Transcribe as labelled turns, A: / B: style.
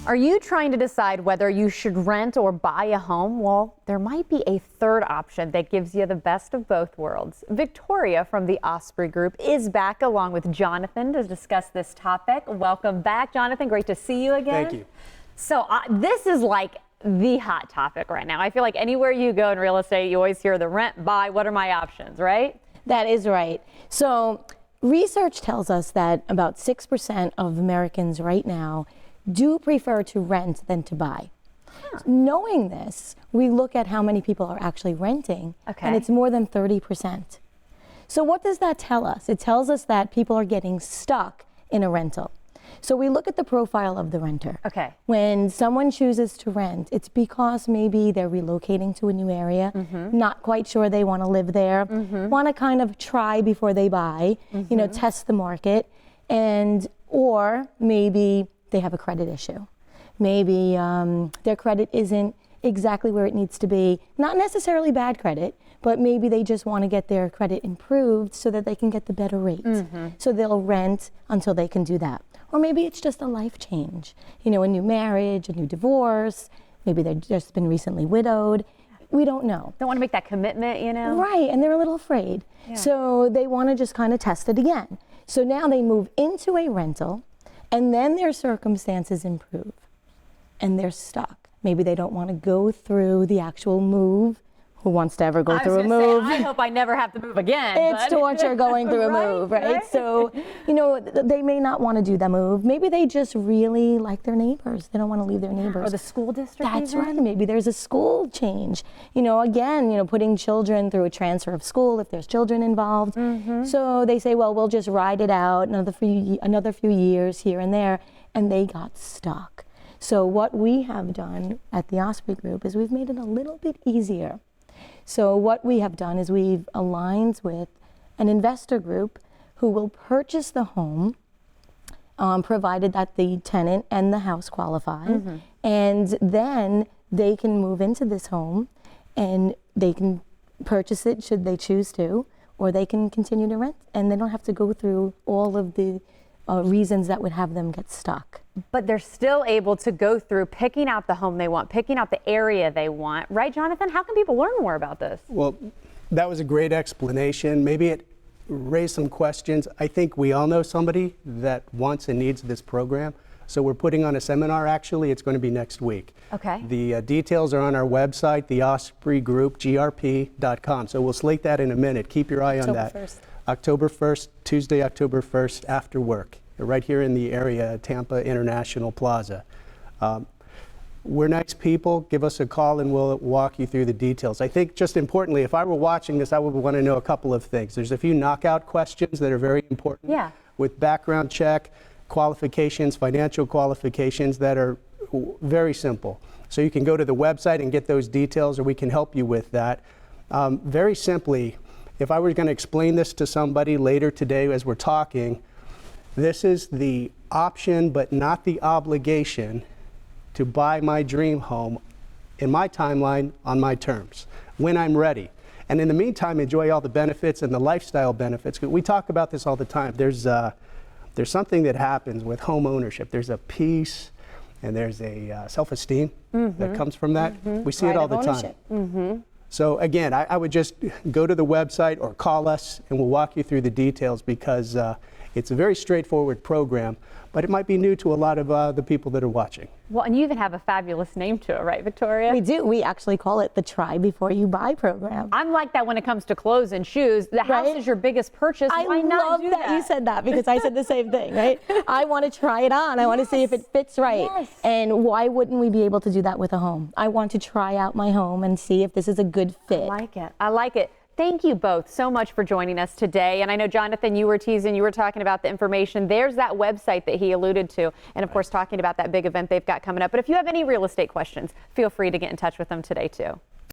A: Are you trying to decide whether you should rent or buy a home? Well, there might be a third option that gives you the best of both worlds. Victoria from the Osprey Group is back along with Jonathan to discuss this topic. Welcome back, Jonathan. Great to see you again.
B: Thank you.
A: So this is like the hot topic right now. I feel like anywhere you go in real estate, you always hear the rent, buy, what are my options, right?
C: That is right. So research tells us that about 6% of Americans right now do prefer to rent than to buy. Knowing this, we look at how many people are actually renting, and it's more than 30%. So what does that tell us? It tells us that people are getting stuck in a rental. So we look at the profile of the renter. When someone chooses to rent, it's because maybe they're relocating to a new area, not quite sure they want to live there, want to kind of try before they buy, you know, test the market, and or maybe they have a credit issue. Maybe their credit isn't exactly where it needs to be. Not necessarily bad credit, but maybe they just want to get their credit improved so that they can get the better rates. So they'll rent until they can do that. Or maybe it's just a life change. You know, a new marriage, a new divorce. Maybe they've just been recently widowed. We don't know.
A: Don't want to make that commitment, you know?
C: Right, and they're a little afraid. So they want to just kind of test it again. So now they move into a rental, and then their circumstances improve, and they're stuck. Maybe they don't want to go through the actual move. Who wants to ever go through a move?
A: I hope I never have to move again.
C: It's torture going through a move, right? So, you know, they may not want to do the move. Maybe they just really like their neighbors. They don't want to leave their neighbors.
A: Or the school district.
C: That's right. Maybe there's a school change. You know, again, you know, putting children through a transfer of school if there's children involved. So they say, well, we'll just ride it out another few years here and there, and they got stuck. So what we have done at the Osprey Group is we've made it a little bit easier. So what we have done is we've aligned with an investor group who will purchase the home, provided that the tenant and the house qualify, and then they can move into this home and they can purchase it should they choose to, or they can continue to rent, and they don't have to go through all of the reasons that would have them get stuck.
A: But they're still able to go through picking out the home they want, picking out the area they want. Right, Jonathan? How can people learn more about this?
B: Well, that was a great explanation. Maybe it raised some questions. I think we all know somebody that wants and needs this program. So we're putting on a seminar, actually. It's going to be next week. The details are on our website, the Osprey Group, grp.com. So we'll slate that in a minute. Keep your eye on that. October 1st, Tuesday, October 1st, after work, right here in the area, Tampa International Plaza. We're nice people. Give us a call and we'll walk you through the details. I think just importantly, if I were watching this, I would want to know a couple of things. There's a few knockout questions that are very important with background check, qualifications, financial qualifications that are very simple. So you can go to the website and get those details, or we can help you with that. Very simply, if I were going to explain this to somebody later today as we're talking, this is the option but not the obligation to buy my dream home in my timeline on my terms when I'm ready. And in the meantime, enjoy all the benefits and the lifestyle benefits. We talk about this all the time. There's something that happens with home ownership. There's a peace and there's a self-esteem that comes from that. We see it all the time. So again, I would just go to the website or call us and we'll walk you through the details, because it's a very straightforward program, but it might be new to a lot of the people that are watching.
A: Well, and you even have a fabulous name to it, right, Victoria?
C: We do. We actually call it the Try Before You Buy program.
A: I'm like that when it comes to clothes and shoes. The house is your biggest purchase. Why not do that?
C: I love that you said that, because I said the same thing, right? I want to try it on. I want to see if it fits right. And why wouldn't we be able to do that with a home? I want to try out my home and see if this is a good fit.
A: I like it. I like it. Thank you both so much for joining us today. And I know, Jonathan, you were teasing, you were talking about the information. There's that website that he alluded to. And of course, talking about that big event they've got coming up. But if you have any real estate questions, feel free to get in touch with them today, too.